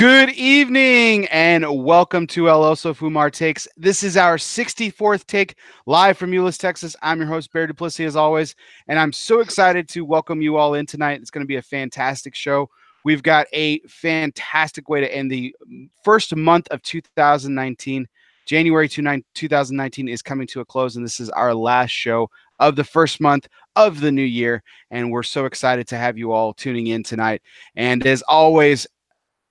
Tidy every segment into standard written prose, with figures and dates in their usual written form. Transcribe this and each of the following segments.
Good evening and welcome to El Oso Fumar Takes. This is our 64th take live from Euless, Texas. I'm your host, Barry Duplessis, as always, and I'm so excited to welcome you all in tonight. It's going to be a fantastic show. We've got a fantastic way to end the first month of 2019. January 2019 is coming to a close, and this is our last show of the first month of the new year, and we're so excited to have you all tuning in tonight. And as always,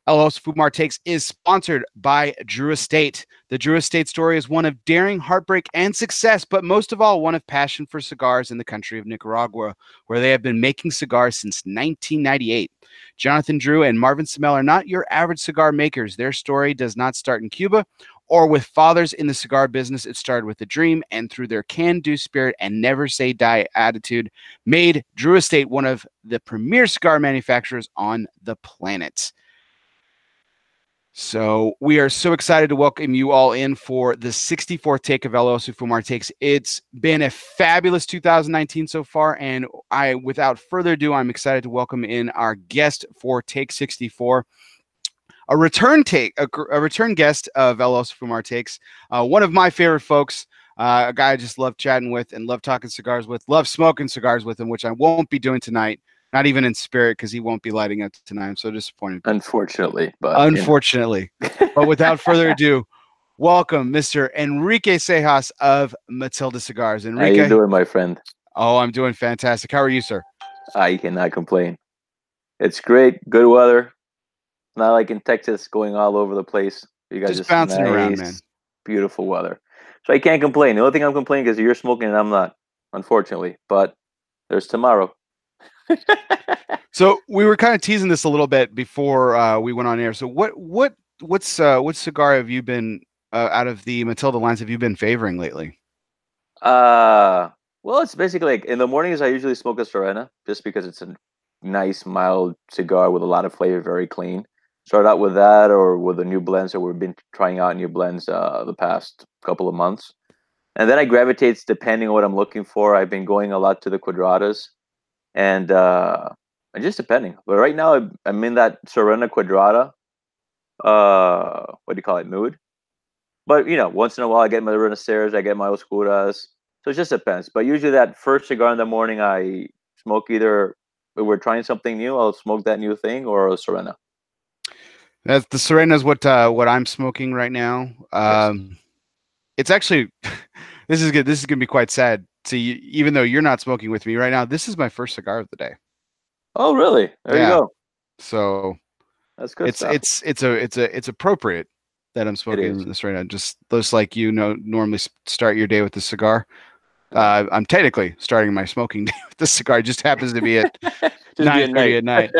El Oso Fumar Takes is sponsored by Drew Estate. The Drew Estate story is one of daring, heartbreak, and success, but most of all, one of passion for cigars in the country of Nicaragua, where they have been making cigars since 1998. Jonathan Drew and Marvin Semel are not your average cigar makers. Their story does not start in Cuba or with fathers in the cigar business. It started with a dream, and through their can-do spirit and never say die attitude, made Drew Estate one of the premier cigar manufacturers on the planet. So we are so excited to welcome you all in for the 64th take of El Oso Fumar Takes. It's been a fabulous 2019 so far, and without further ado, I'm excited to welcome in our guest for Take 64, a return guest of El Oso Fumar Takes, one of my favorite folks, a guy I just love chatting with and love talking cigars with, love smoking cigars with him, which I won't be doing tonight. Not even in spirit, because he won't be lighting up tonight. I'm so disappointed. Unfortunately. But without further ado, welcome Mr. Enrique Seijas of Matilde Cigars. Enrique, how you doing, my friend? Oh, I'm doing fantastic. How are you, sir? I cannot complain. It's great. Good weather. Not like in Texas, going all over the place. You guys just bouncing around, man. Beautiful weather. So I can't complain. The only thing I'm complaining is you're smoking and I'm not, unfortunately. But there's tomorrow. So we were kind of teasing this a little bit before we went on air. So what cigar have you been out of the Matilde lines have you been favoring lately? Well, it's basically like in the mornings I usually smoke a Serena just because it's a nice mild cigar with a lot of flavor, very clean. Start out with that or with the new blends that we've been trying out new blends the past couple of months. And then I gravitate depending on what I'm looking for. I've been going a lot to the Quadradas. And just depending. But right now, I'm in that Serena Quadrada, what do you call it, mood. But, once in a while, I get my Renaceras, I get my Oscuras. So it just depends. But usually that first cigar in the morning, I smoke either, if we're trying something new, I'll smoke that new thing or a Serena. The Serena is what I'm smoking right now. Yes. It's actually, this is good. This is going to be quite sad. So even though you're not smoking with me right now, this is my first cigar of the day. Oh, really? There you go. So that's good stuff. It's appropriate that I'm smoking this right now. Just like normally start your day with a cigar. I'm technically starting my smoking day with the cigar. It just happens to be at 9:30 at night.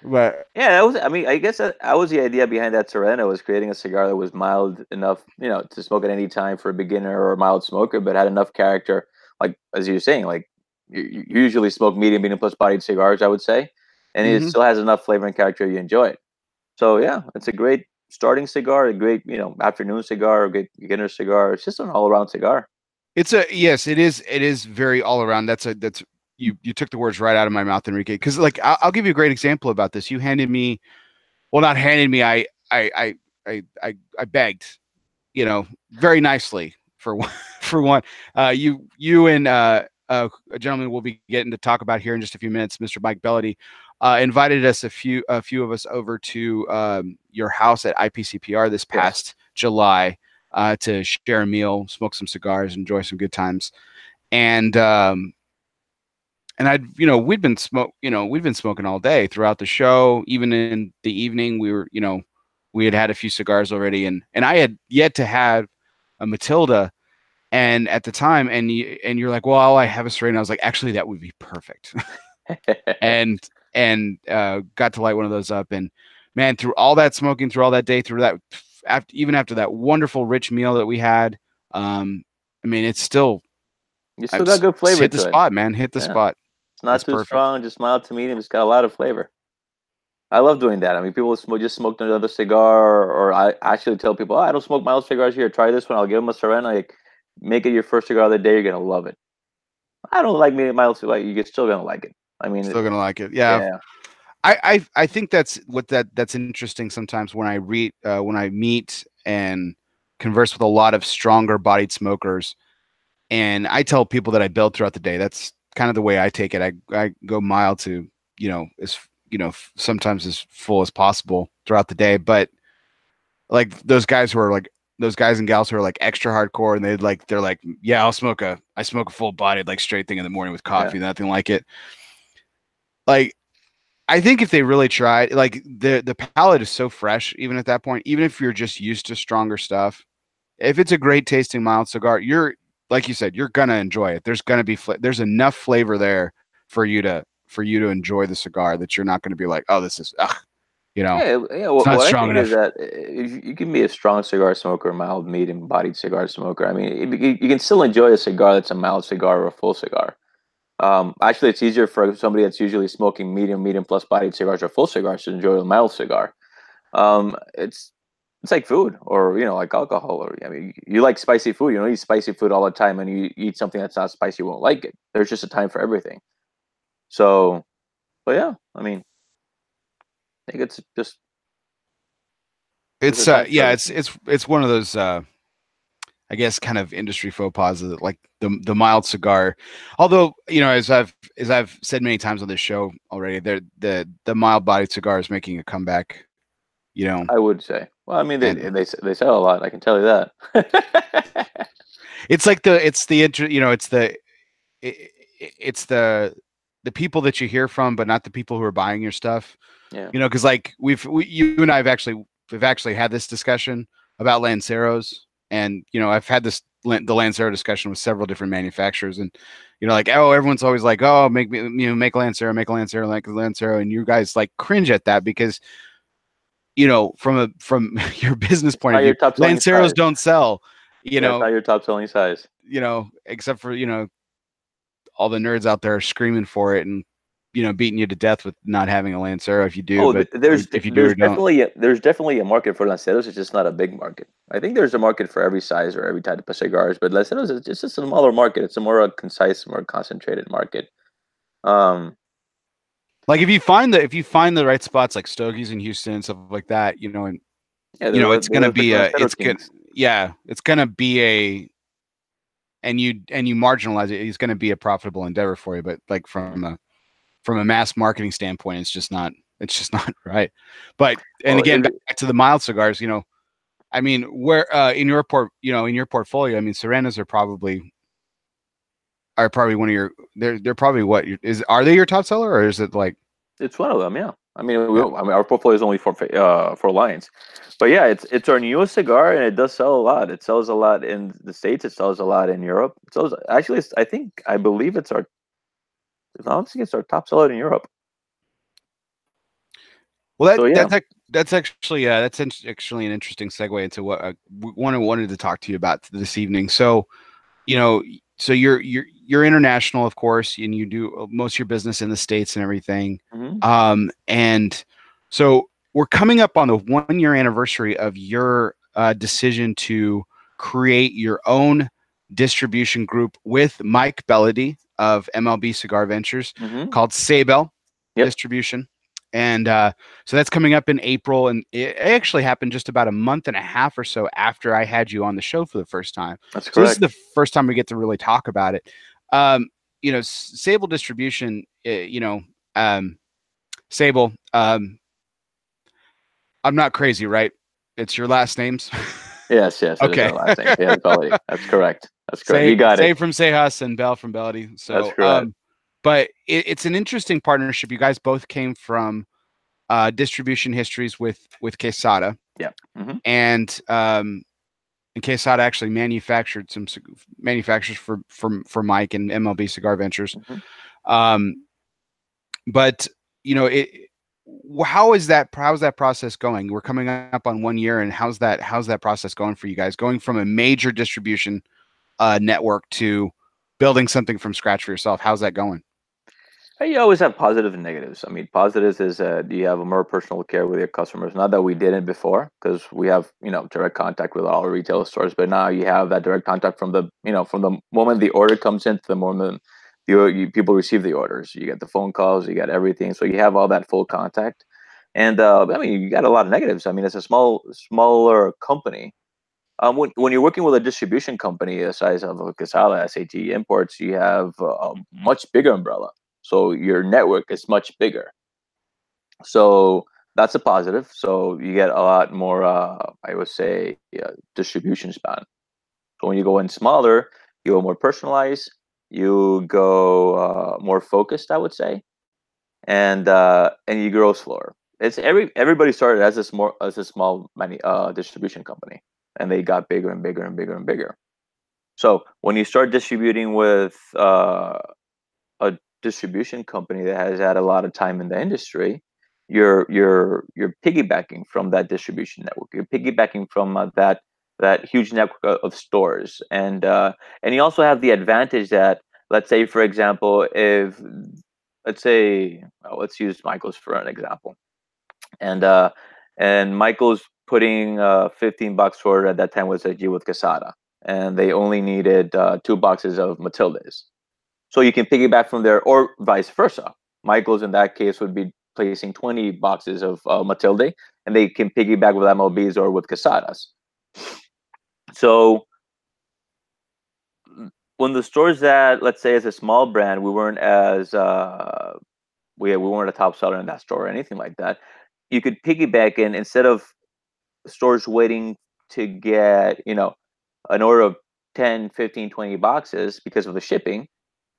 But yeah, I guess that was the idea behind that Serena, was creating a cigar that was mild enough, to smoke at any time for a beginner or a mild smoker, but had enough character. Like, as you were saying, like you usually smoke medium plus bodied cigars, I would say, and it still has enough flavor and character you enjoy it. So yeah, it's a great starting cigar, a great afternoon cigar, a great beginner cigar. It's just an all around cigar. It is very all around. You took the words right out of my mouth, Enrique. Because I'll give you a great example about this. You handed me, well, not handed me. I begged, very nicely for one. You and a gentleman we'll be getting to talk about here in just a few minutes, Mr. Mike Bellady, invited us a few of us over to your house at IPCPR this past July to share a meal, smoke some cigars, enjoy some good times, and we'd been smoking all day throughout the show. Even in the evening, we had a few cigars already, and I had yet to have a Matilde. And at the time, and you're like, well, I have a Serena. I was like, actually, that would be perfect. and got to light one of those up, and man, through all that smoking, through all that day, through that, even after that wonderful rich meal that we had, it's still. You still got good flavor. Hit the spot, man. Hit the spot. It's not too strong, just mild to medium. It's got a lot of flavor. I love doing that. People just smoke another cigar, or I actually tell people, I don't smoke mild cigars here. Try this one. I'll give them a Serena. Like, make it your first cigar of the day. You're gonna love it. I don't like mild cigar. You're still gonna like it. Still gonna like it. Yeah. I think that's interesting sometimes when when I meet and converse with a lot of stronger bodied smokers, and I tell people that I build throughout the day. That's kind of the way I take it. I go mild to, as sometimes as full as possible throughout the day. But like those guys and gals who are like extra hardcore, and they're like, yeah, I smoke a full bodied like straight thing in the morning with Yeah. coffee, nothing like it. Like I think if they really tried, like the palate is so fresh, even at that point, even if you're just used to stronger stuff, if it's a great tasting mild cigar, you're like you said, you're gonna enjoy it. There's gonna be there's enough flavor there for you to enjoy the cigar that you're not gonna be like, oh, this is Yeah, yeah. it's not What I strong think is enough. that you can be a strong cigar smoker, a mild, medium-bodied cigar smoker. I mean, you can still enjoy a cigar that's a mild cigar or a full cigar. Actually, it's easier for somebody that's usually smoking medium plus bodied cigars or full cigars to enjoy a mild cigar. It's like food, or like alcohol, or I mean, you like spicy food. You don't eat spicy food all the time, and you eat something that's not spicy, you won't like it. There's just a time for everything. So, but yeah, I mean, I think it's just there's a It's time for yeah, everything. it's one of those I guess kind of industry faux pas that like the mild cigar. Although, as I've said many times on this show already, the mild bodied cigar is making a comeback, you know, I would say. Well, I mean, and they sell a lot. I can tell you that. it's like it's the it, it's the people that you hear from, but not the people who are buying your stuff. Yeah. Because like you and I have actually had this discussion about Lanceros, and I've had the Lancero discussion with several different manufacturers, and like, oh, everyone's always like, oh, make Lancero, make a Lancero, like a Lancero, and you guys like cringe at that because from your business It's point not of your view, top selling Lanceros size. don't sell, you Yeah, it's know, not your top selling size. except for all the nerds out there screaming for it and beating you to death with not having a Lancero if you do, Oh, but if you do or there's don't. definitely a market for Lanceros. It's just not a big market. I think there's a market for every size or every type of cigars, but Lanceros is just a smaller market. It's a more concise, more concentrated market. Um, Like if you find the right spots like Stokey's in Houston and stuff like that, and yeah, it's there's gonna like be Lancero Kings. it's gonna be and you marginalize it, it's gonna be a profitable endeavor for you. But like from a mass marketing standpoint, it's just not right. But and Well, again, back to the mild cigars, I mean, where in your in your portfolio, I mean, Serenas are probably one of your they're probably what are they your top seller, or is it like it's one of them. Yeah, yeah. I mean, our portfolio is only for Lions, but yeah, it's our newest cigar, and it does sell a lot. It sells a lot in the States. It sells a lot in Europe. It sells actually. I believe it's our. I don't think it's our top seller in Europe. Well, So yeah. that's actually actually an interesting segue into what one I wanted to talk to you about this evening. So, you know, so you're international, of course, and you do most of your business in the States and everything. Hmm. And so we're coming up on the 1 year anniversary of your decision to create your own distribution group with Mike Bellady of MLB Cigar Ventures Hmm. called Seibel Yep, Distribution. And so that's coming up in April. And it actually happened just about a month and a half or so after I had you on the show for the first time. that's So this is correct. the first time we get to really talk about it. Um, Sable Distribution, Sable, I'm not crazy, right? It's your last names. Yes, it is Okay. our last name. Yeah, Belly. That's correct. That's correct. You got it. Save from Seijas and Bell from Bellady. That's So, correct. but it's an interesting partnership. You guys both came from distribution histories with Quesada, Yeah. Hmm. and Quesada actually manufactured some manufacturers for Mike and MLB Cigar Ventures. Hmm. Um, but it. How's that process going? We're coming up on 1 year, and how's that process going for you guys? Going from a major distribution network to building something from scratch for yourself. How's that going? You always have positives and negatives. I mean, positives is you have a more personal care with your customers. Not that we didn't before, because we have direct contact with all our retail stores. But now you have that direct contact from the from the moment the order comes in to the moment people receive the orders. You get the phone calls, you get everything. So you have all that full contact. And I mean, you got a lot of negatives. I mean, it's a smaller company. When you're working with a distribution company the size of a Casala SAT Imports, you have a much bigger umbrella. So your network is much bigger. So that's a positive. So you get a lot more, I would say, distribution span. So when you go in smaller, you go more personalized, you go more focused, I would say, and you grow slower. It's everybody started as a small distribution company, and they got bigger and bigger and bigger and bigger. So when you start distributing with a distribution company that has had a lot of time in the industry, you're piggybacking from that distribution network. You're piggybacking from that huge network of stores, and you also have the advantage that, let's say, for example, if let's say let's use Michael's for an example, and uh, and Michael's putting $15 for at that time was a deal with Casada, and they only needed 2 boxes of Matildes. So you can piggyback from there, or vice versa. Michael's in that case would be placing 20 boxes of Matilde, and they can piggyback with MLBs or with Casadas. So when the stores that, let's say, as a small brand, we weren't as we weren't a top seller in that store or anything like that. You could piggyback in instead of stores waiting to get an order of 10, 15, 20 boxes because of the shipping.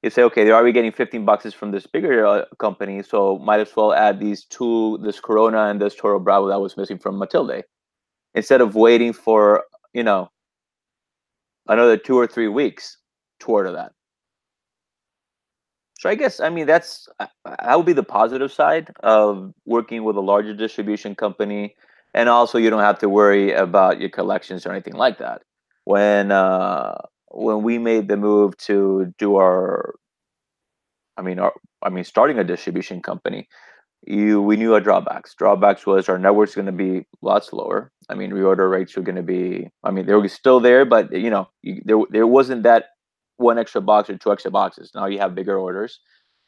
You say, okay, they're already getting 15 boxes from this bigger company, so might as well add this Corona and this Toro Bravo that was missing from Matilde, instead of waiting for another 2 or 3 weeks to order that. So I guess, I mean, that would be the positive side of working with a larger distribution company, and also you don't have to worry about your collections or anything like that. When we made the move to do I mean, our, starting a distribution company, we knew our drawbacks. Drawbacks was our network's going to be a lot slower. I mean, reorder rates were going to be. I mean, they were still there, but there wasn't that one extra box or two extra boxes. Now you have bigger orders,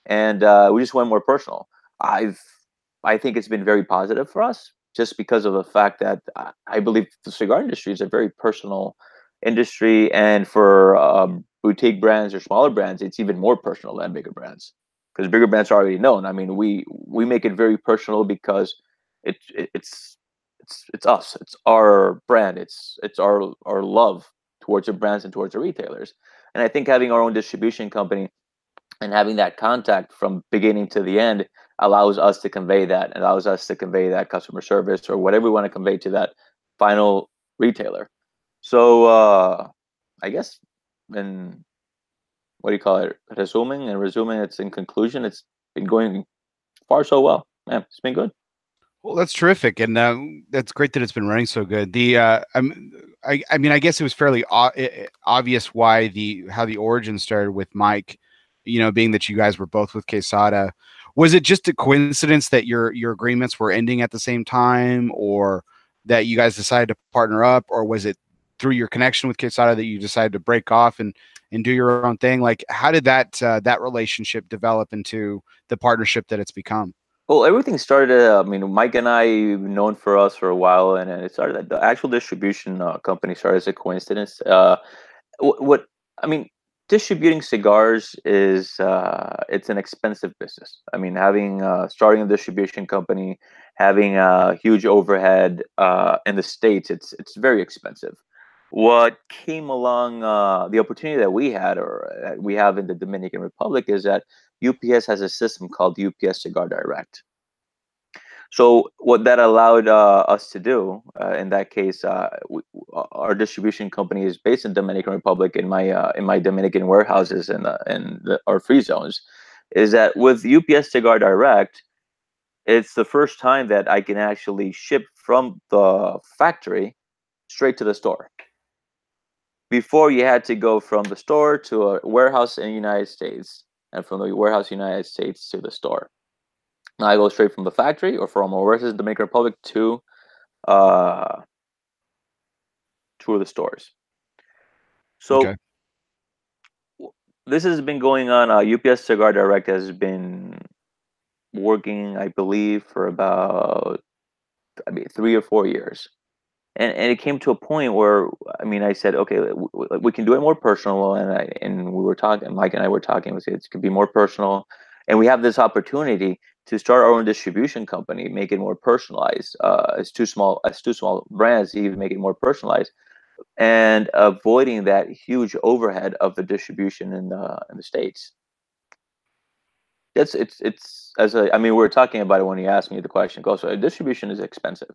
and we just went more personal. I've I think it's been very positive for us, just because of the fact that I believe the cigar industry is a very personal industry, and for boutique brands or smaller brands, it's even more personal than bigger brands, because bigger brands are already known. I mean, we make it very personal because it, it it's us, it's our brand, it's our love towards the brands and towards the retailers. And I think having our own distribution company and having that contact from beginning to the end allows us to convey that, allows us to convey that customer service or whatever we want to convey to that final retailer. So I guess, in what do you call it, resuming, it's in conclusion, it's been going far so well. Man, it's been good. Well, that's terrific, and that's great that it's been running so good. I mean, I guess it was fairly obvious why how the origin started with Mike. Being that you guys were both with Quesada, was it just a coincidence that your agreements were ending at the same time, or that you guys decided to partner up, or was it through your connection with Quesada that you decided to break off and do your own thing? Like, how did that relationship develop into the partnership that it's become? Well, everything started. I mean, Mike and I known for us for a while, and it started. The actual distribution company started as a coincidence. What I mean, distributing cigars is it's an expensive business. I mean, having starting a distribution company, having a huge overhead in the States, it's very expensive. What came along, the opportunity that we had, or we have in the Dominican Republic, is that UPS has a system called UPS Cigar Direct. So what that allowed us to do, in that case, our distribution company is based in Dominican Republic, in my Dominican warehouses and our free zones, is that with UPS Cigar Direct, it's the first time that I can actually ship from the factory straight to the store. Before, you had to go from the store to a warehouse in the United States, and from the warehouse in the United States to the store. Now I go straight from the factory or from our warehouse in the Dominican Republic uh, to the stores. Okay. So this has been going on. UPS Cigar Direct has been working, I believe, for about, I mean, 3 or 4 years. And it came to a point where, I mean, I said, okay, we can do it more personal. And we were talking, Mike and I were talking, we said it could be more personal. And we have this opportunity to start our own distribution company, make it more personalized. As two small brands, even make it more personalized, and avoiding that huge overhead of the distribution in the States. It's I mean, we were talking about it when you asked me the question. Also, distribution is expensive.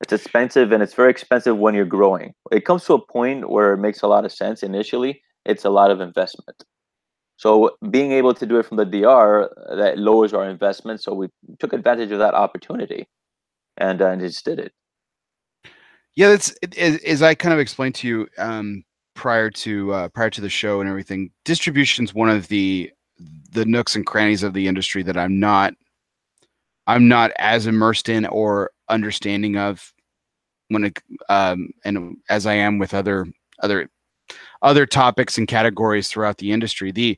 It's expensive, and it's very expensive when you're growing. It comes to a point where it makes a lot of sense initially. It's a lot of investment. So being able to do it from the DR, that lowers our investment. So we took advantage of that opportunity and just did it. Yeah, as I kind of explained to you prior to the show and everything. Distribution's one of the nooks and crannies of the industry that I'm not as immersed in or understanding of when it and as I am with other other topics and categories throughout the industry. The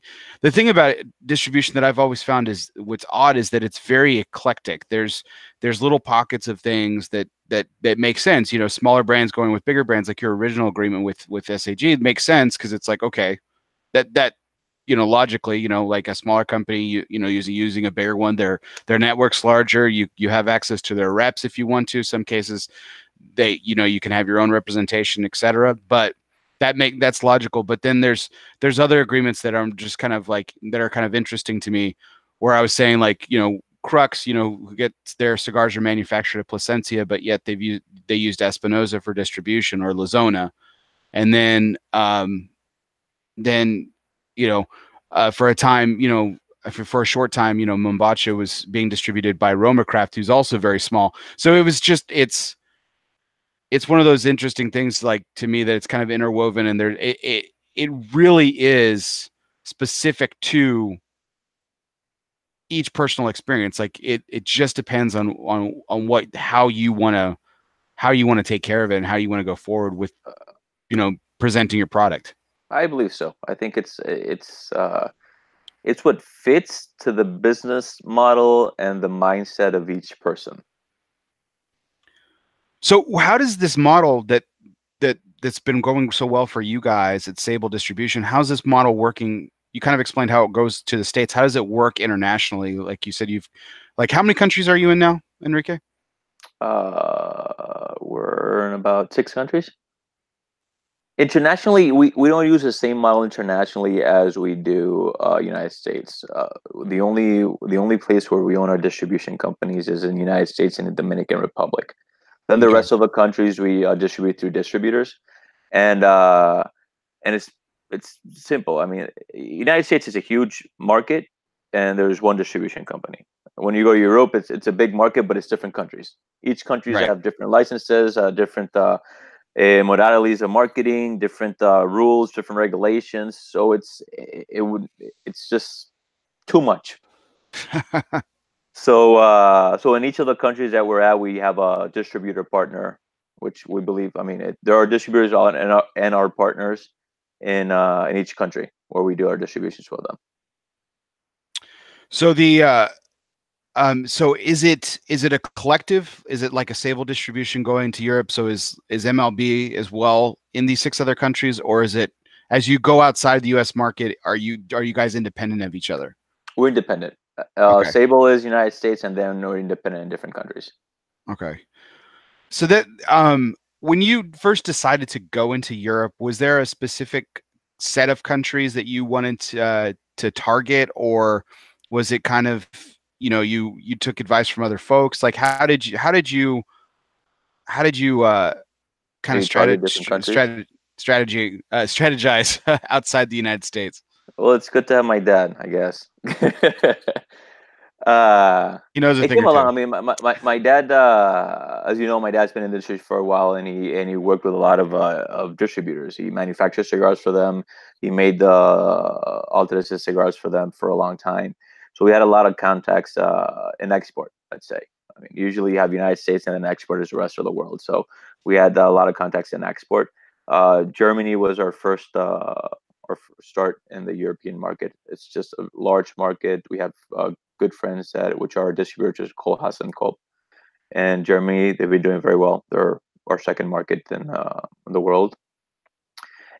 thing about distribution that I've always found is what's odd is that it's very eclectic. There's little pockets of things that make sense. You know, smaller brands going with bigger brands, like your original agreement with SAG, it makes sense because it's like, okay, that you know, logically, you know, like a smaller company, you know, using a bigger one, their network's larger. You have access to their reps if you want to. Some cases, they, you know, you can have your own representation, etc. But that's logical. But then there's other agreements that are just kind of like that are kind of interesting to me, where I was saying, like, you know, Crux, you know, who gets their cigars are manufactured at Plasencia, but yet they used Espinosa for distribution, or Lazona, and then you know, for a time, you know, for a short time, you know, Mombacha was being distributed by Romacraft, who's also very small. So it was just it's one of those interesting things, like, to me, that it's kind of interwoven, and it really is specific to each personal experience. Like it just depends on what how you want to take care of it and how you want to go forward with, you know, presenting your product. I believe so. I think it's what fits to the business model and the mindset of each person. So how does this model that's been going so well for you guys at Seibel Distribution, how's this model working? You kind of explained how it goes to the States. How does it work internationally? Like you said, like, how many countries are you in now, Enrique? We're in about 6 countries. Internationally, we don't use the same model internationally as we do United States. The only place where we own our distribution companies is in the United States and the Dominican Republic. Then the Okay. rest of the countries we distribute through distributors, and uh, and it's simple. I mean, United States is a huge market, and there's one distribution company. When you go to Europe, it's a big market, but it's different countries. Each countries Right. have different licenses, different modalities of marketing, different rules, different regulations. So it's just too much. So in each of the countries that we're at, we have a distributor partner, which we believe. I mean, there are distributors and our partners in each country where we do our distributions for them. So so is it a collective? Is it like a Sable distribution going to Europe? So is MLB as well in these six other countries, or is it, as you go outside the U.S. market, are you guys independent of each other? We're independent. Okay. Sable is United States, and then we're independent in different countries. Okay. So that when you first decided to go into Europe, was there a specific set of countries that you wanted to target, or was it kind of, you know, you took advice from other folks? Like, how did you kind of We target different countries. strategize outside the United States? Well, it's good to have my dad, I guess. uh, He knows a it thing came or along. I two. mean, my dad, as you know, my dad's been in the industry for a while, and he worked with a lot of distributors. He manufactured cigars for them. He made the Altarez cigars for them for a long time. So we had a lot of contacts in export, let's say. I mean, usually you have United States and then export is the rest of the world. So we had a lot of contacts in export. Germany was our first start in the European market. It's just a large market. We have good friends that which are distributors, Kohlhaas and Kopp. And Germany, they've been doing very well. They're our second market in the world.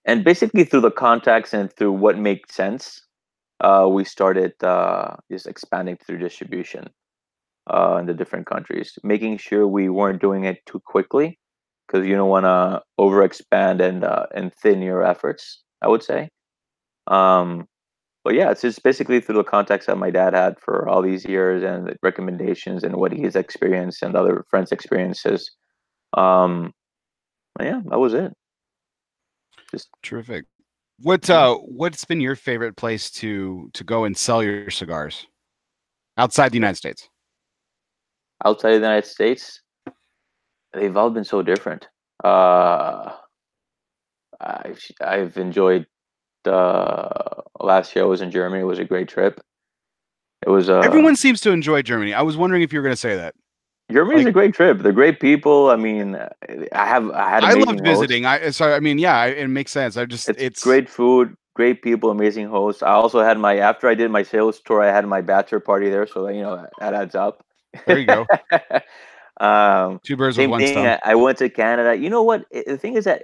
And basically through the contacts and through what made sense, we started just expanding through distribution in the different countries, making sure we weren't doing it too quickly because you don't want to overexpand and thin your efforts, I would say. Um, but yeah, it's just basically through the contacts that my dad had for all these years and the recommendations and what he's experienced and other friends' experiences. Um, yeah, that was it. Just Terrific. What's been your favorite place to go and sell your cigars outside the United States? outside of the United States, they've all been so different. Uh, I've enjoyed last year I was in Germany. It was a great trip. It was Everyone seems to enjoy Germany. I was wondering if you were going to say that. Germany's Like, a great trip. They're great people. I mean, I had I loved amazing hosts. visiting. I mean, yeah, it makes sense. It's It's great food, great people, amazing hosts. I also had my after I did my sales tour, I had my bachelor party there, so that adds up. there you go. Two birds with Same one thing. stone. I went to Canada. You know what? The thing is that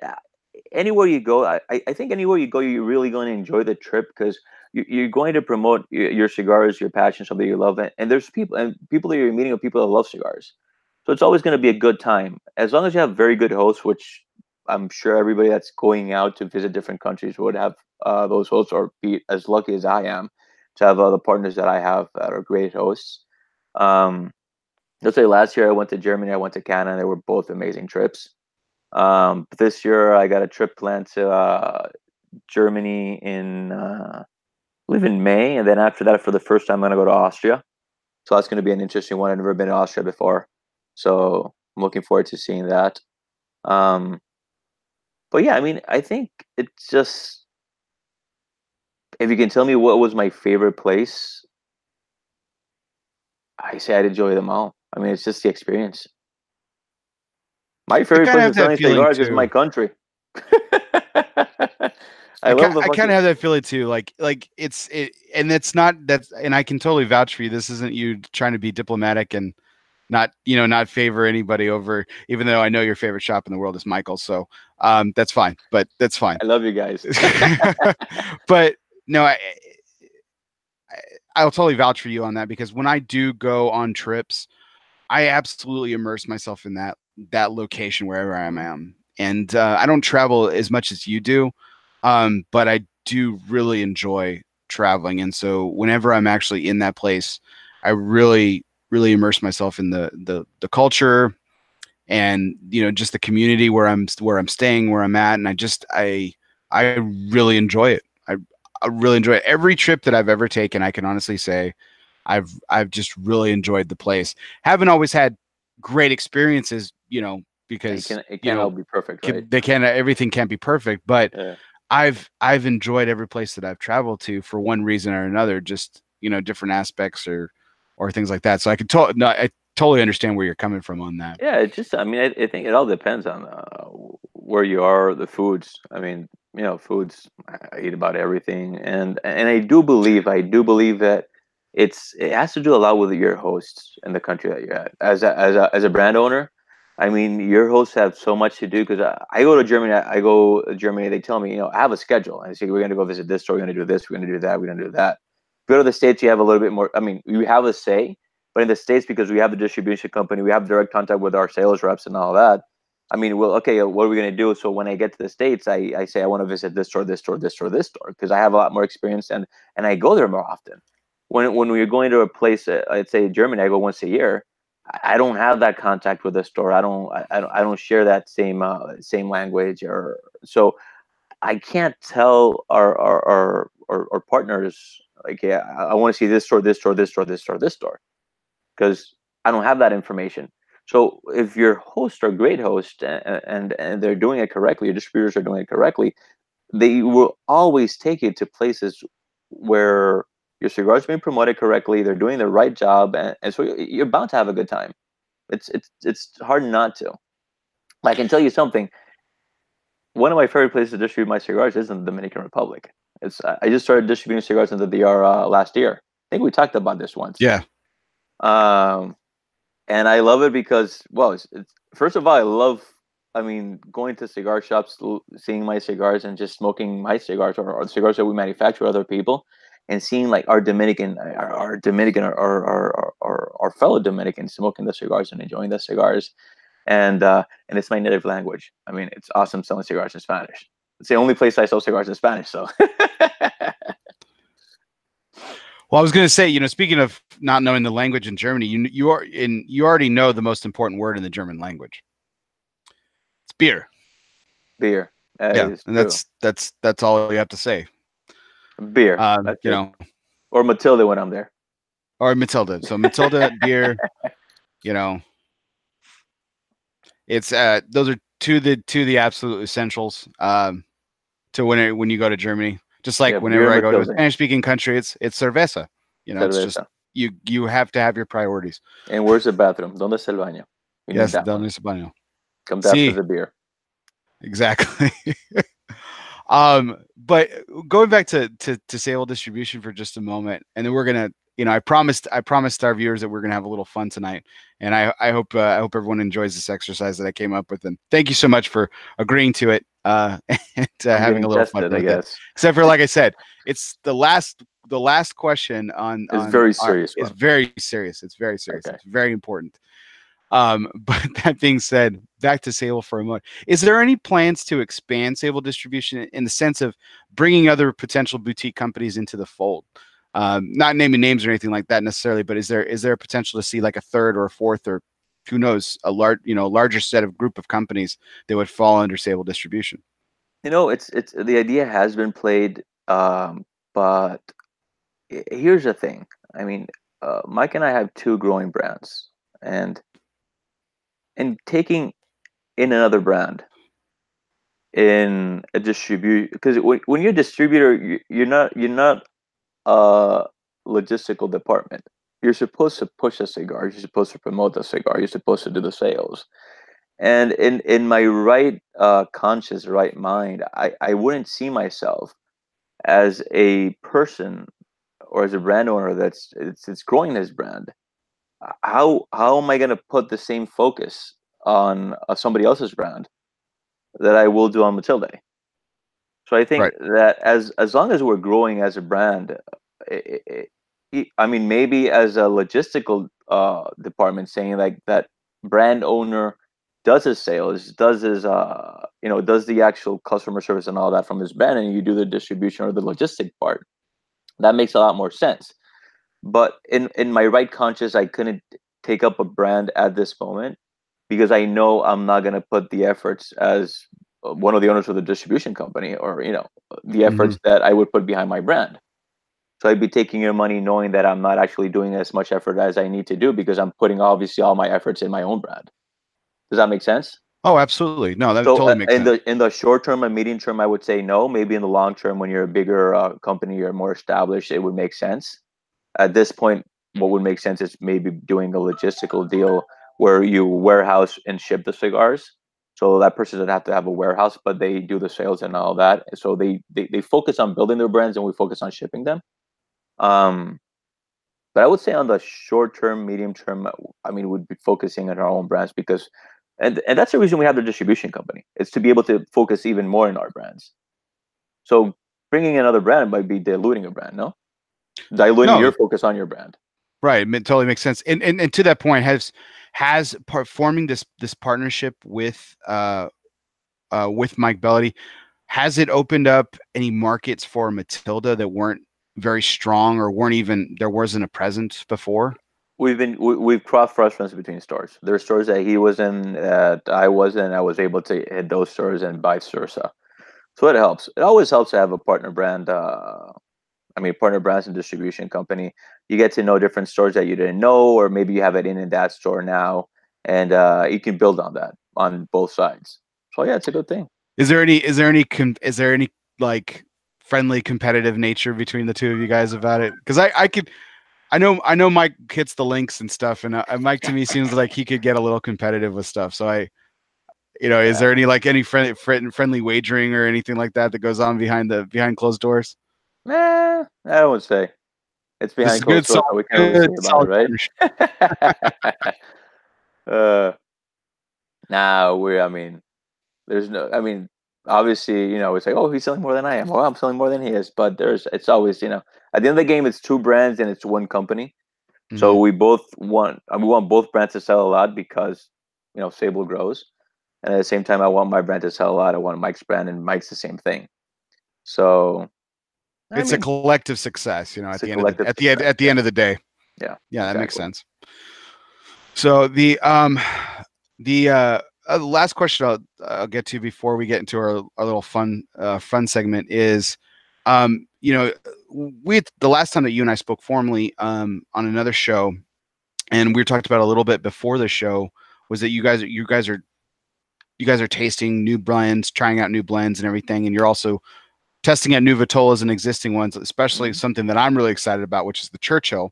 anywhere you go, I think anywhere you go, you're really going to enjoy the trip because you're going to promote your cigars, your passion, something you love, and there's people that you're meeting are people that love cigars. So it's always going to be a good time as long as you have very good hosts, which I'm sure everybody that's going out to visit different countries would have those hosts or be as lucky as I am to have other partners that I have that are great hosts. Um, let's say last year I went to Germany, I went to Canada, and they were both amazing trips. But this year I got a trip planned to Germany in I believe in May, and then after that, for the first time, I'm going to go to Austria. So that's going to be an interesting one. I've never been to Austria before, so I'm looking forward to seeing that. Um, but yeah, I mean, I think it's just if you can tell me what was my favorite place, I say I'd enjoy them all. I mean, it's just the experience. My I favorite kind of place have of that selling feeling cigars is my too. country. I love the I kind fucking. of have that feeling too. And it's not that's, and I can totally vouch for you. This isn't you trying to be diplomatic and not, not favor anybody over, even though I know your favorite shop in the world is Michael's. So, that's fine, but that's fine. I love you guys. But no, I'll totally vouch for you on that because when I do go on trips, I absolutely immerse myself in that location wherever I am. And I don't travel as much as you do, but I do really enjoy traveling. And so whenever I'm actually in that place, I really, really immerse myself in the culture and just the community where I'm staying, where I'm at, and I really enjoy it. I really enjoy it. Every trip that I've ever taken. I can honestly say I've just really enjoyed the place. Haven't always had great experiences, because It can't all be perfect, right? they can't everything can't be perfect, but Yeah. I've enjoyed every place that I've traveled to for one reason or another, just different aspects or things like that. So I totally understand where you're coming from on that. Yeah, it just, I mean, I think it all depends on where you are, the foods. I mean, foods, I eat about everything. And I do believe that it has to do a lot with your hosts and the country that you're at. As a brand owner, I mean, your hosts have so much to do because I go to Germany, they tell me, I have a schedule. And they say, we're going to go visit this store, we're going to do this, we're going to do that, we're going to do that. Go to the States, you have a little bit more, I mean, you have a say, but in the States, because we have the distribution company, we have direct contact with our sales reps and all that. I mean, well, okay, what are we going to do? So when I get to the States, I say I want to visit this store, this store, this store, this store, because I have a lot more experience and I go there more often. When we're going to a place, I'd say Germany, I go once a year. I don't have that contact with the store. I don't share that same language, or so I can't tell our partners like, yeah, I want to see this store, this store, this store, this store, this store, because I don't have that information. So if your hosts are great hosts and they're doing it correctly, your distributors are doing it correctly, they will always take you to places where your cigars being promoted correctly. They're doing the right job, and so you're bound to have a good time. It's hard not to. I can tell you something. One of my favorite places to distribute my cigars is in the Dominican Republic. I just started distributing cigars into the DR last year. I think we talked about this once. Yeah. Um, and I love it because, well, first of all, I mean, going to cigar shops, seeing my cigars, and just smoking my cigars or cigars that we manufacture other people, and seeing like our fellow Dominicans smoking the cigars and enjoying the cigars, and it's my native language. I mean, it's awesome selling cigars in Spanish. It's the only place I sell cigars in Spanish. So. Well, I was going to say, speaking of not knowing the language in Germany, you already know the most important word in the German language. It's beer. Beer. Yeah, and that's all you have to say. Beer. Or Matilde when I'm there. Or Matilde. So Matilde, beer. It's those are two of the absolute essentials to when you go to Germany. Just like whenever I go to a Spanish-speaking country, it's cerveza. Cerveza. It's just you have to have your priorities. And where's the bathroom? ¿Dónde está el baño? Yes, ¿dónde está el baño? Comes after the beer. Exactly. But going back to Seibel Distribution for just a moment, and then we're gonna, I promised our viewers that we're gonna have a little fun tonight, and I hope everyone enjoys this exercise that I came up with, and thank you so much for agreeing to it and having a little fun. I guess. Except for, like I said, it's the last question on. It's very serious. It's very serious. It's very serious. Okay. It's very important. But that being said, back to Seibel for a moment. Is there any plans to expand Seibel Distribution in the sense of bringing other potential boutique companies into the fold? Not naming names or anything like that necessarily, but is there a potential to see like a third or a fourth, or who knows, a larger set of group of companies that would fall under Seibel Distribution? It's the idea has been played, but here's the thing. I mean, Mike and I have two growing brands, and taking in another brand in a distribution, because when you're a distributor, you're not a logistical department. You're supposed to push a cigar. You're supposed to promote the cigar. You're supposed to do the sales. And in my right conscious, right mind, I wouldn't see myself as a person or as a brand owner that's growing this brand. How am I going to put the same focus on somebody else's brand that I will do on Matilde? So I think that as long as we're growing as a brand, I mean, maybe as a logistical department, saying like that brand owner does his sales, does his does the actual customer service and all that from his brand, and you do the distribution or the logistic part. That makes a lot more sense. But in my right conscious, I couldn't take up a brand at this moment because I know I'm not going to put the efforts as one of the owners of the distribution company, or the efforts that I would put behind my brand. So I'd be taking your money knowing that I'm not actually doing as much effort as I need to do because I'm putting obviously all my efforts in my own brand. Does that make sense? Oh, absolutely. No, that totally makes sense. In the short term and medium term, I would say no. Maybe in the long term, when you're a bigger company, you're more established, it would make sense. At this point, what would make sense is maybe doing a logistical deal where you warehouse and ship the cigars. So that person doesn't have to have a warehouse, but they do the sales and all that. So they focus on building their brands, and we focus on shipping them. But I would say on the short term, medium term, I mean, we'd be focusing on our own brands because, and that's the reason we have the distribution company. It's to be able to focus even more in our brands. So bringing another brand might be diluting a brand, no? Diluting your focus on your brand. Right. It totally makes sense. And to that point, has forming this partnership with Mike Bellady, has it opened up any markets for Matilde that weren't very strong or there wasn't a presence before? We've crossed reference between stores. There are stores that he was in that I wasn't. I was able to hit those stores and vice versa. So it helps. It always helps to have a partner brand. Partner brands and distribution company. You get to know different stores that you didn't know, or maybe you have it in that store now, and you can build on that on both sides. So yeah, it's a good thing. Is there any like friendly competitive nature between the two of you guys about it? Because I know Mike hits the links and stuff, and Mike to me seems like he could get a little competitive with stuff. So is there any friendly wagering or anything like that goes on behind closed doors? Nah, I would say it's This behind is closed doors, so we can't really say good, about solid it, partnership. right? uh, now we're. I mean, there's no. I mean, obviously, it's like, oh, he's selling more than I am. Well, I'm selling more than he is. But it's always, at the end of the game, it's two brands and it's one company. So Mhm. we both want. We want both brands to sell a lot because, Sable grows, and at the same time, I want my brand to sell a lot. I want Mike's brand, and Mike's the same thing. So, I It's a mean, collective success, it's at a the end of the collective at the end success. at the Yeah, end of the day. yeah, Yeah, that makes exactly. sense. So the last question I'll get to before we get into our little fun segment is, you know, we the last time that you and I spoke formally on another show, and we talked about a little bit before the show, was that you guys are tasting new blends, trying out new blends and everything, and you're also testing out new Vitolas and existing ones, especially Mhm. something that I'm really excited about, which is the Churchill.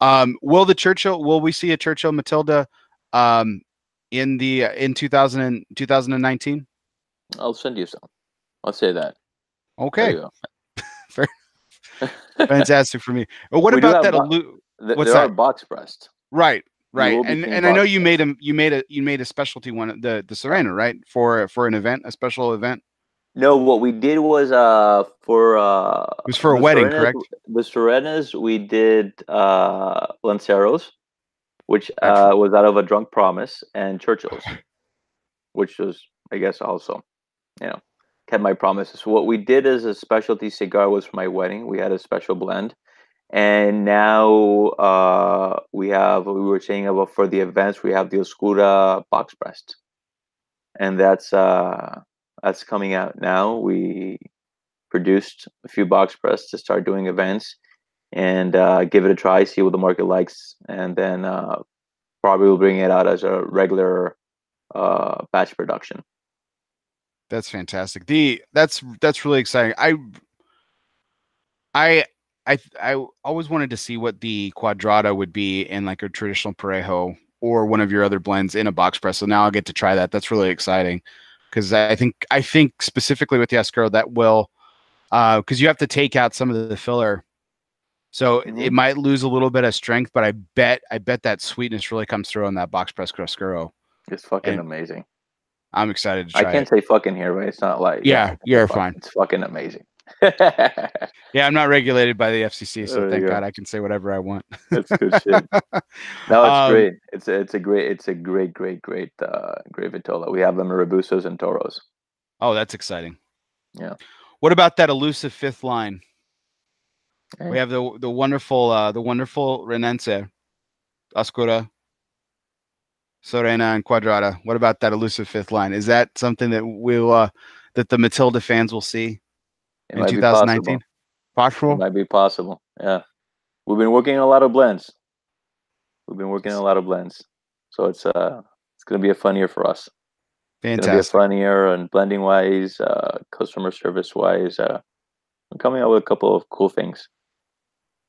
Will we see a Churchill Matilda um, in 2019? I'll send you some. I'll say that. There Okay, you fair, go. fantastic for me. What We do about have that? What's there are that? box pressed. Right, You right. will be seeing And I know box you made pressed. a specialty one, the Yeah. Serena, right? For an event, a special event. No, what we did was for It was for a wedding, correct? The Serenas we did Lanceros, which Gotcha. was out of a drunk promise, and Churchills, which was, I guess, also, you know, kept my promises. So what we did as a specialty cigar was for my wedding. We had a special blend. And now we were saying about for the events, we have the Oscura box pressed. And that's coming out now. We produced a few box press to start doing events and give it a try, see what the market likes, and then probably we'll bring it out as a regular batch production. That's fantastic. That's really exciting. I I always wanted to see what the quadrata would be in like a traditional parejo or one of your other blends in a box press. So now I'll get to try that. That's really exciting because I think specifically with the Oscuro that will because you have to take out some of the filler. So Mm-hmm. it might lose a little bit of strength, but I bet that sweetness really comes through on that box press Oscuro. It's fucking And amazing. I'm excited to I try can't it. say fucking here, but it's not like, yeah, I Yeah, can say you're fuck. fine. It's fucking amazing. There Yeah, I'm not regulated by the FCC, so you thank go. God I can say whatever I want. That's good shit. No, it's um, great. It's a great vitola. We have them in Robusto's and Toros. oh, that's exciting. Yeah. What about that elusive fifth line? Eh, We have the wonderful Renense, Oscura, Sorena, and Quadrata. What about that elusive fifth line? Is that something that the Matilda fans will see it in might be 2019? possible. It Possible? might be possible. Yeah. We've been working on a lot of blends. We've been working on a lot of blends. So it's gonna be a fun year for us. It's gonna be a Fantastic. fun year and blending wise, customer service wise. I'm coming out with a couple of cool things.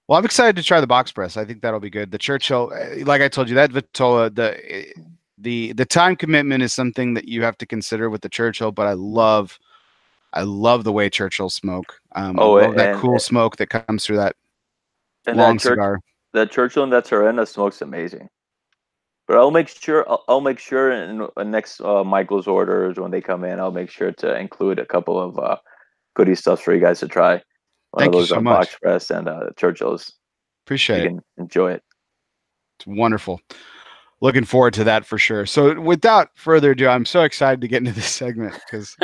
Well, I'm excited to try the box press. I think that'll be good. The Churchill, like I told you, that Vitola, the time commitment is something that you have to consider with the Churchill. But I love the way Churchill smoke. I Oh, love that cool smoke that comes through that and long cigar. that Churchill and that Serena smokes amazing. But I'll make sure in next Michael's orders when they come in, I'll make sure to include a couple of goodie stuffs for you guys to try. One of Thank you those so box much. press and Churchills. Appreciate You it. can enjoy it. It's wonderful. Looking forward to that for sure. So, without further ado, I'm so excited to get into this segment because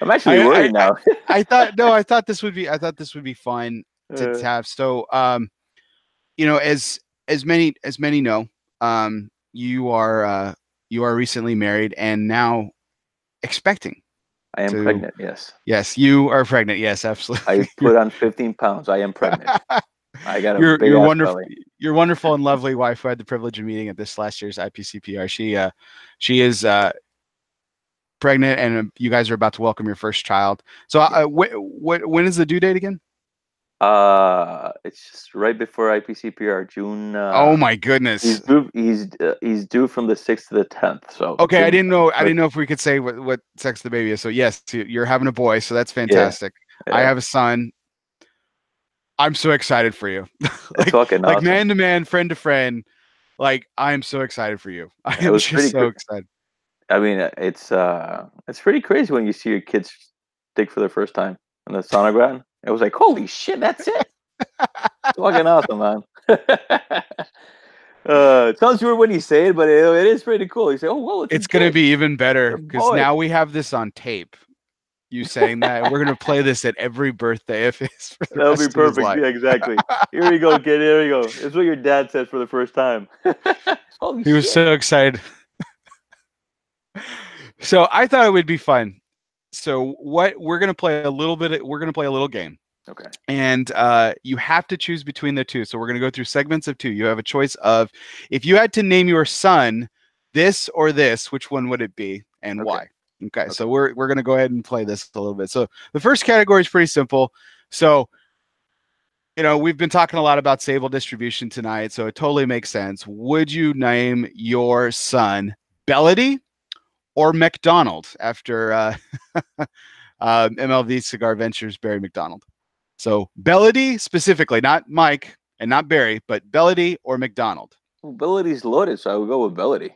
I'm actually I, worried I, now. I thought no, I thought this would be fun to uh, have. So, as many know, you are recently married and now expecting I am to. pregnant. Yes, Yes, you are pregnant. Yes, I absolutely. put on 15 pounds. I am pregnant. I got a big Your ass wonderful belly. your wonderful and lovely wife who I had the privilege of meeting at this last year's IPCPR. She is pregnant and you guys are about to welcome your first child. So when is the due date again? It's just right before IPCPR, June. Oh my goodness. He's due from the 6th to the 10th. So Okay, I June. didn't know. I didn't know if we could say what sex the baby is. So yes, you're having a boy, so that's Yeah, fantastic. I yeah. have a son. I'm so excited for you. It's fucking like awesome. man to man, friend to friend. Like I'm so excited for you. I It am was just pretty. so excited. I mean, it's pretty crazy when you see your kids stick for the first time on the sonogram. It was like, holy shit, that's it. It's fucking awesome, man. It sounds weird when you say it, but it is pretty cool. You say, "Oh, well, it's a It's gonna boy. be even It's better a because boy." now we have this on tape. You saying that we're gonna play this at every birthday of his for the That would be rest of his perfect. life. Yeah, exactly. Here we go, kid. Here we go. It's what your dad said for the first time. Holy He was shit. so excited. So I thought it would be fun. So what we're gonna play a little bit. We're gonna play a little game, Okay. and you have to choose between the two. So we're gonna go through segments of two. You have a choice of if you had to name your son this or this, which one would it be and Okay. why? Okay, Okay. so we're gonna go ahead and play this a little bit. So the first category is pretty simple. So we've been talking a lot about Seibel Distribution tonight, so it totally makes sense. Would you name your son Bellady or McDonald after MLV Cigar Ventures Barry McDonald? So Bellady specifically, not Mike and not Barry, but Bellady or McDonald. Well, Bellity's loaded, so I would go with Bellity.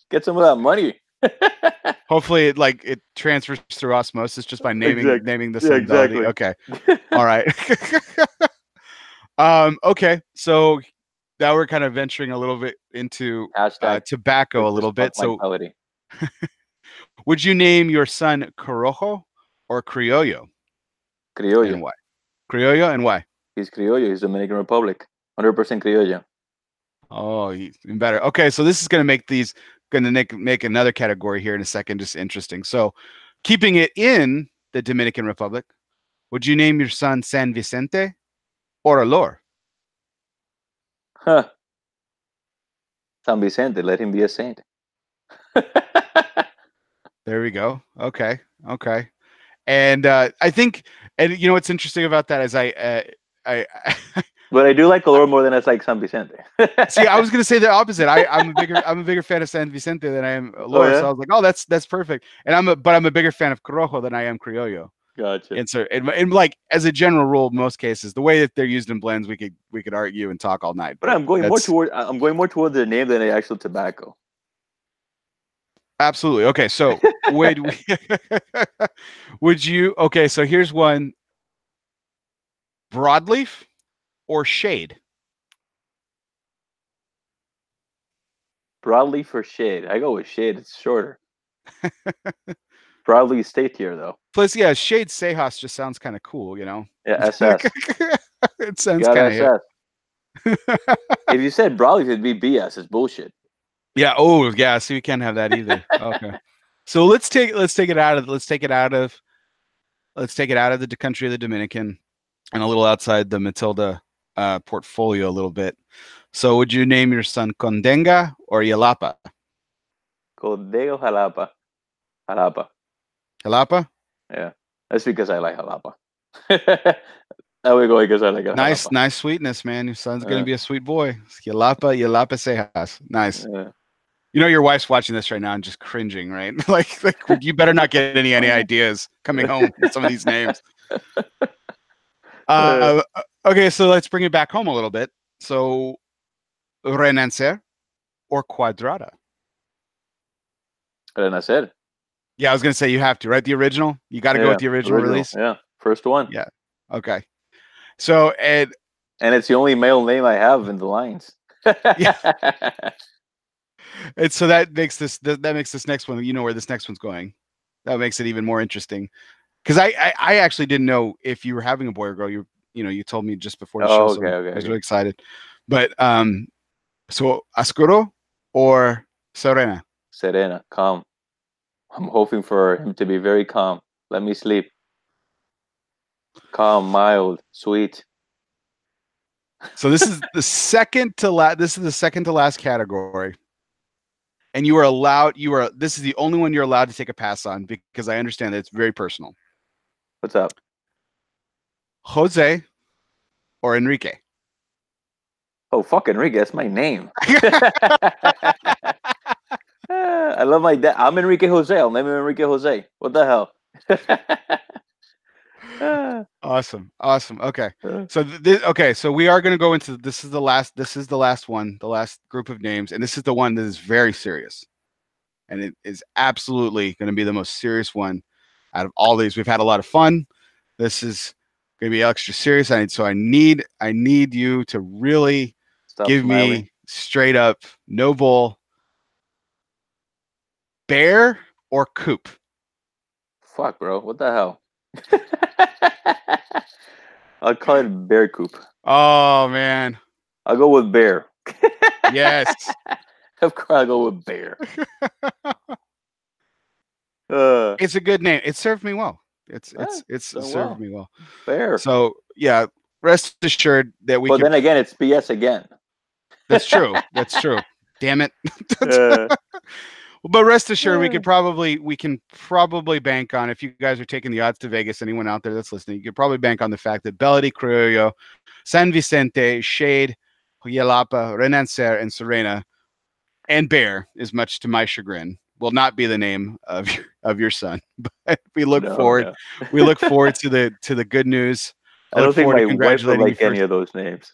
Get some of that money. Hopefully, it transfers through osmosis just by naming Exactly. naming the Yeah, son Bellady. exactly. Okay, all right. Okay, so now we're kind of venturing a little bit into Hashtag tobacco a little just fuck bit. my So, Bellity. would you name your son Corojo or Criollo, Criollo. and why? Criollo and why? He's Criollo. He's Dominican Republic. 100% Criollo. Oh, even better. Okay, so this is going to make another category here in a second, just interesting. So, keeping it in the Dominican Republic, would you name your son San Vicente or Alor? Huh. San Vicente. Let him be a saint. There we go. Okay, okay. And I think, and what's interesting about that is I But I do like Color more than I like San Vicente. see. I was going to say the opposite. I'm a bigger fan of San Vicente than I am Oh, Alor. So yeah? I was like, oh, that's perfect. And I'm a bigger fan of Corojo than I am Criollo. Gotcha. And so, and like as a general rule, most cases, the way that they're used in blends, we could argue and talk all night. But But I'm going that's more toward the name than the actual tobacco. absolutely okay. So would you? Okay, so here's one: broadleaf or shade? Broadleaf for shade. I go with shade. It's shorter. Broadleaf stay tier though. Plus, yeah, shade Seijas just sounds kind of cool, you know. Yeah, SS. It You sounds got kind of hip. SS. If you said broadleaf, it'd be BS. It's bullshit. Yeah. Oh, yeah. So you can't have that either. Okay. So let's take it out of the country of the Dominican and a little outside the Matilda portfolio a little bit. So would you name your son Condenga or Yalapa? Codeo Jalapa. Jalapa. Jalapa? Yeah. That's because I like Jalapa. There we go because I like Jalapa. Nice sweetness, man. Your son's gonna be a sweet boy. Yalapa Seijas. Nice. Yeah. Your wife's watching this right now and just cringing, right? like you better not get any ideas coming home with some of these names. Okay, so let's bring it back home a little bit. So, Renancer or Quadrada? Renacer. Yeah, I was gonna say you have to, right? The original. You got to go with the original release. Yeah, first one. Yeah. Okay. So and it's the only male name I have in the lines. Yeah. And so that makes this next one. You know where this next one's going. That makes it even more interesting. Because I actually didn't know if you were having a boy or girl. You told me just before the show. Okay, so I was really excited. But so Ascuro or Serena? Serena, calm. I'm hoping for him to be very calm. Let me sleep. Calm, mild, sweet. So this is the second to last. This is the second to last category, and you are allowed. This is the only one you're allowed to take a pass on because I understand that it's very personal. What's up? Jose or Enrique? Oh, fuck Enrique. That's my name. I love my dad. I'm Enrique Jose. I'll name him Enrique Jose. What the hell? Awesome. Awesome. Okay. Uh, So okay, so we are going to go into this is the last one, the last group of names, and this is the one that is very serious. And it is absolutely going to be the most serious one out of all these. We've had a lot of fun. This is going to be extra serious. I need you to really Stop give smiling. me straight up no bull, bear or coop. Fuck, bro. What the hell? I'll call it bear coop. Oh man. I'll go with bear. Yes. Of course, I'll go with bear. It's a good name. It served me well. It done served well. me well. Bear. So yeah, rest assured that we But can. then again, it's BS again. That's true. That's true. Damn it. Uh, But rest assured, we can probably bank on, if you guys are taking the odds to Vegas, anyone out there that's listening, you could probably bank on the fact that Bella di Criollo, San Vicente, Shade, Huyalapa, Renancer, and Serena, and Bear, as much to my chagrin, will not be the name of your son. But we look forward. No. We look forward to the good news. I don't think my wife would Congratulating like you any first. of those names.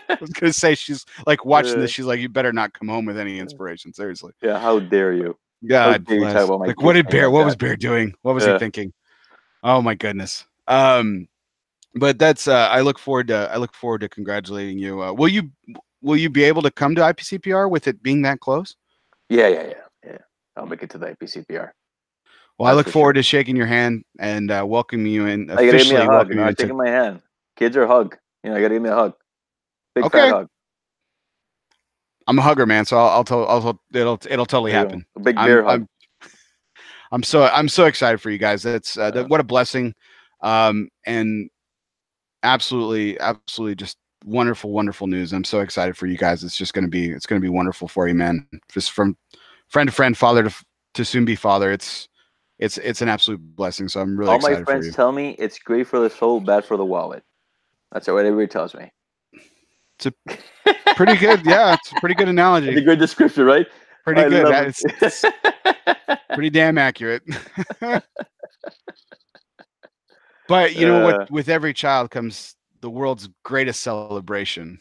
I was gonna say, she's like watching this. She's like, you better not come home with any inspiration. Seriously. Yeah, how dare you? God How dare you talk bless. about my Like, what kid's did name Bear? like What that? was Bear doing? What was he thinking? Oh my goodness. But that's. I look forward to congratulating you. Will you be able to come to IPCPR with it being that close? Yeah. I'll make it to the IPCPR. Well, I look forward to shaking your hand and welcoming you in. I gotta give me a Officially hug. welcoming You know, you shaking my hand. Kids are hug. You know, I gotta give me a hug. Big fat Okay. hug. I'm a hugger, man. So it'll totally There you happen. go. A big bear hug. I'm so excited for you guys. That's what a blessing, and absolutely just wonderful news. I'm so excited for you guys. It's gonna be wonderful for you, man. Just from friend to friend, father to soon be father. It's an absolute blessing. So I'm really All excited my for you. friends tell me it's great for the soul, bad for the wallet. That's what everybody tells me. It's a pretty good, yeah. It's a pretty good analogy. It's a good description, right? Pretty good. It's pretty damn accurate. But you know what? With every child comes the world's greatest celebration,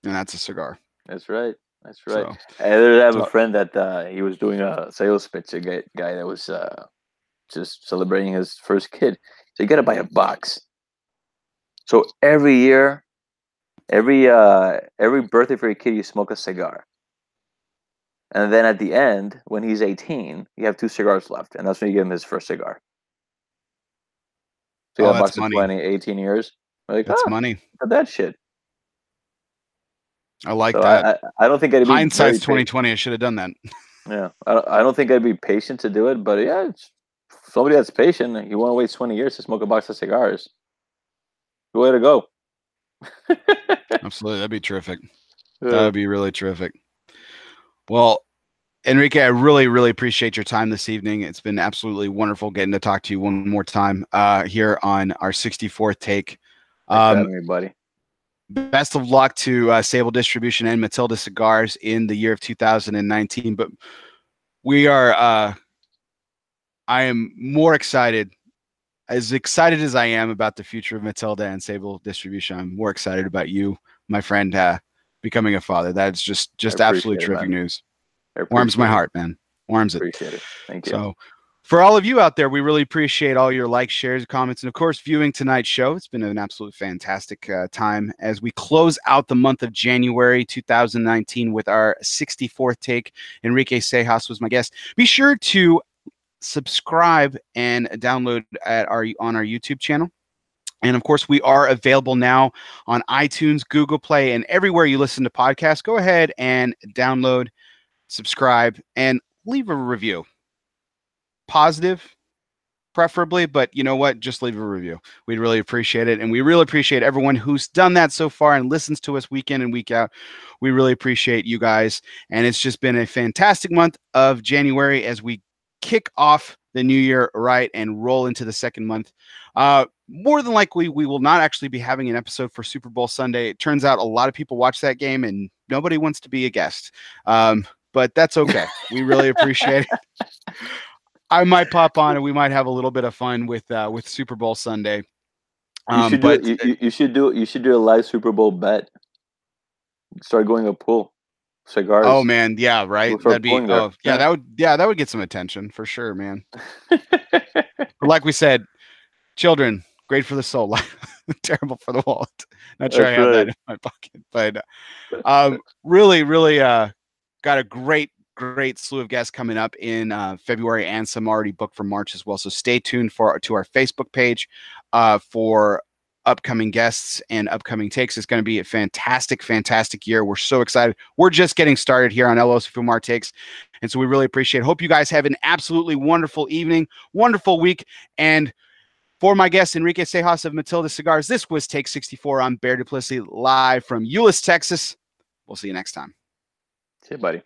and that's a cigar. That's right. That's right. So, I have a friend that he was doing a sales pitch. A guy that was just celebrating his first kid. So you got to buy a box. So every year, every birthday for your kid, you smoke a cigar. And then at the end, when he's 18, you have 2 cigars left, and that's when you give him his first cigar. So you got a box of 20, 18 years. We're like, that's money. Look at that shit. I like that. I don't think I'd be hindsight's 2020. I should have done that. Yeah, I don't think I'd be patient to do it, but yeah, it's somebody that's patient. You want to wait 20 years to smoke a box of cigars? Good way to go. Absolutely, that'd be terrific. That would be really terrific. Well, Enrique, I really appreciate your time this evening. It's been absolutely wonderful getting to talk to you one more time here on our 64th take. Thanks for having me, buddy. Best of luck to Seibel Distribution and Matilde Cigars in the year of 2019. But we are, I am more excited, as excited as I am about the future of Matilde and Seibel Distribution. I'm more excited about you, my friend, becoming a father. That's just absolutely terrific news. Warms my heart, man. Warms it. Appreciate it. Thank you. So, for all of you out there, we really appreciate all your likes, shares, comments, and of course, viewing tonight's show. It's been an absolute fantastic time as we close out the month of January 2019 with our 64th take. Enrique Seijas was my guest. Be sure to subscribe and download on our YouTube channel. And of course, we are available now on iTunes, Google Play, and everywhere you listen to podcasts. Go ahead and download, subscribe, and leave a review. Positive, preferably, but you know what? Just leave a review. We'd really appreciate it. And we really appreciate everyone who's done that so far and listens to us week in and week out. We really appreciate you guys. And it's just been a fantastic month of January as we kick off the new year right and roll into the second month. More than likely, we will not actually be having an episode for Super Bowl Sunday. It turns out a lot of people watch that game and nobody wants to be a guest. But that's okay. We really appreciate it. I might pop on and we might have a little bit of fun with Super Bowl Sunday. You should do But you should do a live Super Bowl bet. Start going a pool. oh Cigars. man, yeah, right. We'll That'd start be pulling there. that would get some attention for sure, man. But like we said, children, great for the soul, terrible for the wallet. Not sure I That's have that right. in my pocket, but really, really got a great slew of guests coming up in February and some already booked for March as well. So stay tuned to our Facebook page for upcoming guests and upcoming takes. It's going to be a fantastic year. We're so excited. We're just getting started here on El Oso Fumar Takes. And so we really appreciate it. Hope you guys have an absolutely wonderful evening, wonderful week. And for my guest, Enrique Seijas of Matilde Cigars, this was Take 64. I'm Bear Duplessis live from Euless, Texas. We'll see you next time. See you, buddy.